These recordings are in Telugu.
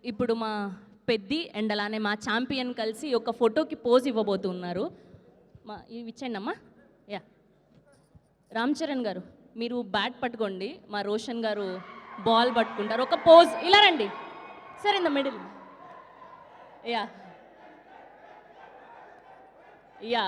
ఇప్పుడు మా పెద్ది అండ్ అలానే మా ఛాంపియన్ కలిసి ఒక ఫోటోకి పోజ్ ఇవ్వబోతున్నారు. ఇవి ఇచ్చేయండి అమ్మా. యా, రామ్ చరణ్ గారు మీరు బ్యాట్ పట్టుకోండి, మా రోషన్ గారు బాల్ పట్టుకుంటారు. ఒక పోజ్ ఇలా రండి sir, in the middle. Yeah yeah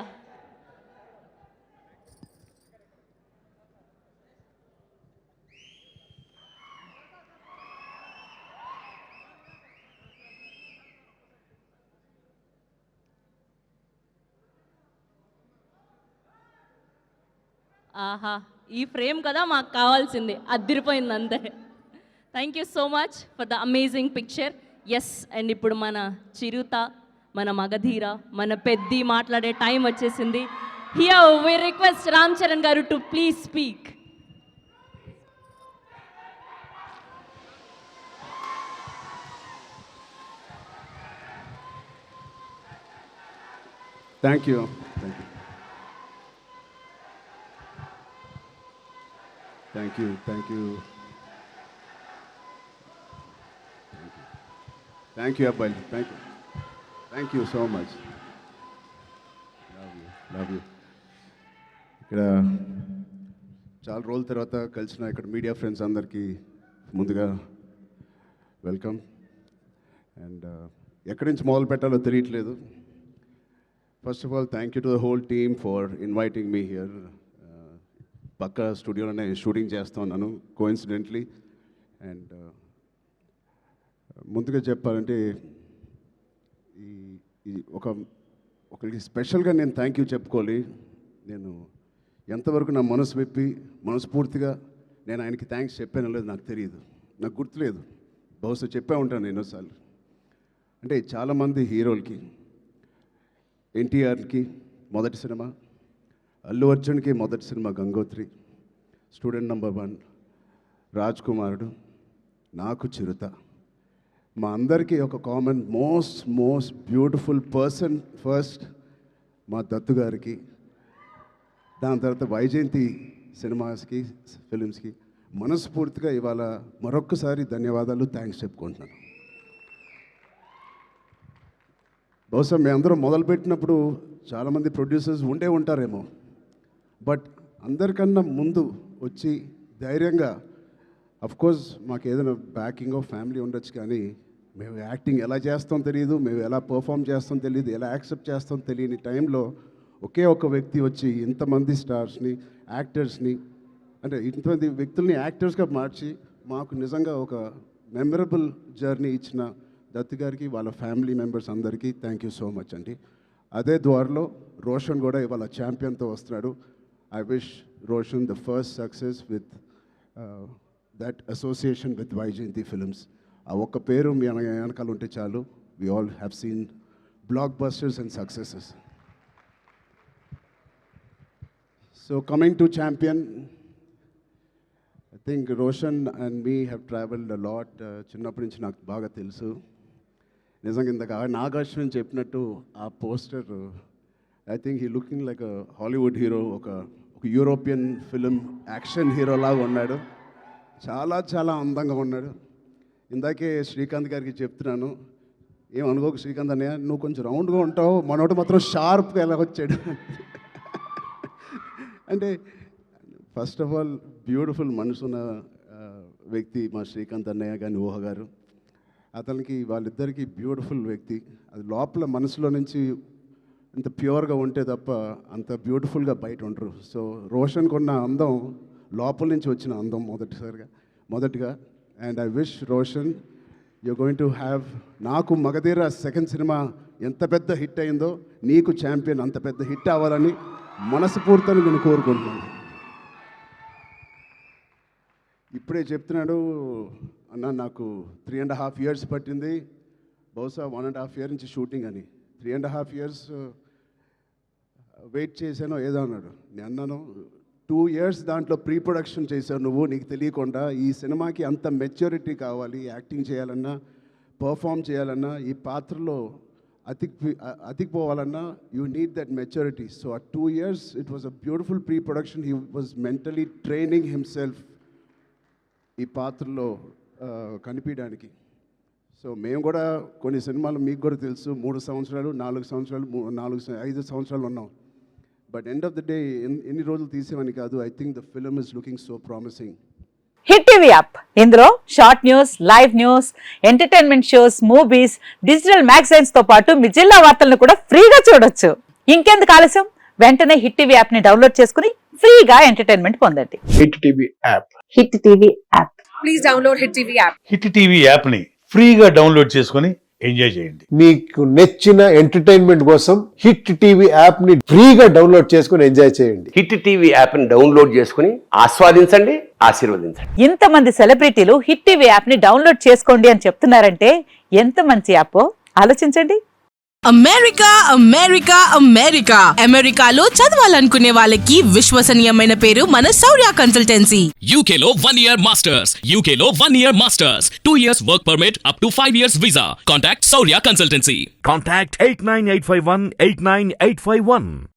ఆహా, ఈ ఫ్రేమ్ కదా మాకు కావాల్సింది, అదిరిపోయింది అంతే. Thank you so much for the amazing picture. Yes, and ఇప్పుడు మన చిరుత, మన మగధీర, మన పెద్ది మాట్లాడే టైం వచ్చేసింది. Here we request Ram Charan garu to please speak. Thank you. Thank you. Thank you. Thank you, Abhay. Thank you. Thank you so much. Love you. ఇక్కడ చాలా రోజుల తర్వాత కలిసిన ఇక్కడ మీడియా ఫ్రెండ్స్ అందరికీ ముందుగా వెల్కమ్. అండ్ ఎక్కడి నుంచి మొదలు పెట్టాలో తెలియట్లేదు. First of all thank you to the whole team for inviting me here. పక్క స్టూడియోలోనే షూటింగ్ చేస్తూ ఉన్నాను కోఇన్సిడెంట్లీ. అండ్ ముందుగా చెప్పాలంటే ఈ ఒకరికి స్పెషల్గా నేను థ్యాంక్ యూ చెప్పుకోవాలి. నేను ఎంతవరకు నా మనసు విప్పి మనస్ఫూర్తిగా నేను ఆయనకి థ్యాంక్స్ చెప్పానో లేదు నాకు తెలియదు, నాకు గుర్తులేదు. బహుశా చెప్పే ఉంటాను ఎన్నోసార్లు. అంటే చాలామంది హీరోలకి, ఎన్టీఆర్కి మొదటి సినిమా, అల్లు అర్జున్కి మొదటి cinema Gangotri, student number 1 Raj కుమారుడు, నాకు చిరుత. మా అందరికీ ఒక common most beautiful person first మా దత్తు గారికి, దాని తర్వాత వైజయంతి సినిమాస్కి, ఫిలిమ్స్కి మనస్ఫూర్తిగా ఇవాళ మరొక్కసారి ధన్యవాదాలు, థ్యాంక్స్ చెప్పుకుంటున్నాను. బహుశా మేము అందరం మొదలుపెట్టినప్పుడు చాలామంది ప్రొడ్యూసర్స్ ఉండే ఉంటారేమో, బట్ అందరికన్నా ముందు వచ్చి ధైర్యంగా, అఫ్కోర్స్ మాకు ఏదైనా బ్యాకింగ్ ఆఫ్ ఫ్యామిలీ ఉండొచ్చు, కానీ మేము యాక్టింగ్ ఎలా చేస్తాం తెలియదు, మేము ఎలా పర్ఫామ్ చేస్తాం తెలియదు, ఎలా యాక్సెప్ట్ చేస్తాం తెలియని టైంలో ఒకే ఒక వ్యక్తి వచ్చి ఇంతమంది స్టార్స్ని, యాక్టర్స్ని, అంటే ఇంతమంది వ్యక్తుల్ని యాక్టర్స్గా మార్చి మాకు నిజంగా ఒక మెమరబుల్ జర్నీ ఇచ్చిన దత్తు గారికి, వాళ్ళ ఫ్యామిలీ మెంబర్స్ అందరికీ థ్యాంక్ యూ సో మచ్ అండి. అదే ద్వారలో రోషన్ కూడా ఇవాళ ఛాంపియన్తో వస్తున్నాడు. I wish Roshan the first success with that association with Vyjayanthi films. ఆ ఒక్క పేరు మీ వెనకాల ఉంటే చాలు. We all have seen blockbusters and successes. So coming to champion, I think Roshan and me have travelled a lot. చిన్నప్పటి నుంచి నాకు బాగా తెలుసు. నిజంగా ఇందాక నాగార్జున చెప్పినట్టు ఆ poster, I think he looking like a Hollywood hero, ఒక యూరోపియన్ ఫిలిం యాక్షన్ హీరో లాగా ఉన్నాడు. చాలా అందంగా ఉన్నాడు. ఇందాకే శ్రీకాంత్ గారికి చెప్తున్నాను, ఏమనుకోకు శ్రీకాంత్ అన్నయ్య, నువ్వు కొంచెం రౌండ్గా ఉంటావు, మనోడు మాత్రం షార్ప్గా ఎలా వచ్చాడు. అంటే ఫస్ట్ ఆఫ్ ఆల్ బ్యూటిఫుల్ మనసున్న వ్యక్తి మా శ్రీకాంత్ అన్నయ్య కానీ ఊహ గారు. అతనికి వాళ్ళిద్దరికీ బ్యూటిఫుల్ వ్యక్తి. అది లోపల మనసులో నుంచి ఇంత ప్యూర్గా ఉంటే తప్ప అంత బ్యూటిఫుల్గా బయట ఉండరు. సో రోషన్కి ఉన్న అందం లోపల నుంచి వచ్చిన అందం మొదటిగా. And I wish Roshan you going to have, నాకు మగధీర సెకండ్ సినిమా ఎంత పెద్ద హిట్ అయిందో నీకు ఛాంపియన్ అంత పెద్ద హిట్ అవ్వాలని మనస్ఫూర్తిగా నేను కోరుకుంటున్నాను. ఇప్పుడే చెప్తున్నాడు అన్న, నాకు 3.5 years పట్టింది, బహుశా 1.5 year నుంచి షూటింగ్ అని. 3.5 years వెయిట్ చేశానో ఏదో అన్నాడు. నేను అన్నాను 2 years దాంట్లో ప్రీ ప్రొడక్షన్ చేశావు నువ్వు, నీకు తెలియకుండా. ఈ సినిమాకి అంత మెచ్యూరిటీ కావాలి, యాక్టింగ్ చేయాలన్నా, పర్ఫామ్ చేయాలన్నా, ఈ పాత్రలో అతికిపోవాలన్నా you need that maturity. So ఆ 2 years it was a beautiful pre production. He was mentally training himself ఈ పాత్రలో కనిపించడానికి. సో మేము కూడా కొన్ని సినిమాలు మీకు కూడా తెలుసు 3 సంవత్సరాలు 4 సంవత్సరాలు 5 సంవత్సరాలు ఉన్నాం. But end of the day ఎన్ని రోజులు తీసేవని కాదు. I think the film is looking so promising. Hit TV app ఇందులో short news, live news, entertainment shows, movies, digital magazines తో పాటు మీ జిల్లా వార్తలను కూడా ఫ్రీగా చూడొచ్చు. ఇంకెందుకు ఆలస్యం, వెంటనే హిట్ టీవీ యాప్ ని డౌన్లోడ్ చేసుకుని ఫ్రీగా ఎంటర్టైన్మెంట్ పొందండి. Hit TV app. Hit TV app. Please download Hit TV app. Hit TV యాప్ని ఫ్రీగా డౌన్లోడ్ చేసుకొని ఎంజాయ్ చేయండి. మీకు నచ్చిన ఎంటర్టైన్మెంట్ కోసం హిట్ టీవీ యాప్ ని ఫ్రీగా డౌన్లోడ్ చేసుకుని ఎంజాయ్ చేయండి. హిట్ టీవీ యాప్ని డౌన్లోడ్ చేసుకుని ఆస్వాదించండి, ఆశీర్వదించండి. ఇంతమంది సెలబ్రిటీలు హిట్ టీవీ యాప్ ని డౌన్లోడ్ చేసుకోండి అని చెప్తున్నారంటే ఎంత మంచి యాప్ ఆలోచించండి. అమెరికా అమెరికాలో చదవాలనుకునే వాళ్ళకి విశ్వసనీయమైన పేరు మన శౌర్య కన్సల్టెన్సీ. UK లో 1 year masters. UK లో 1 year masters. 2 years work permit up to 5 years visa. Contact Saurya Consultancy. Contact 89851 89851.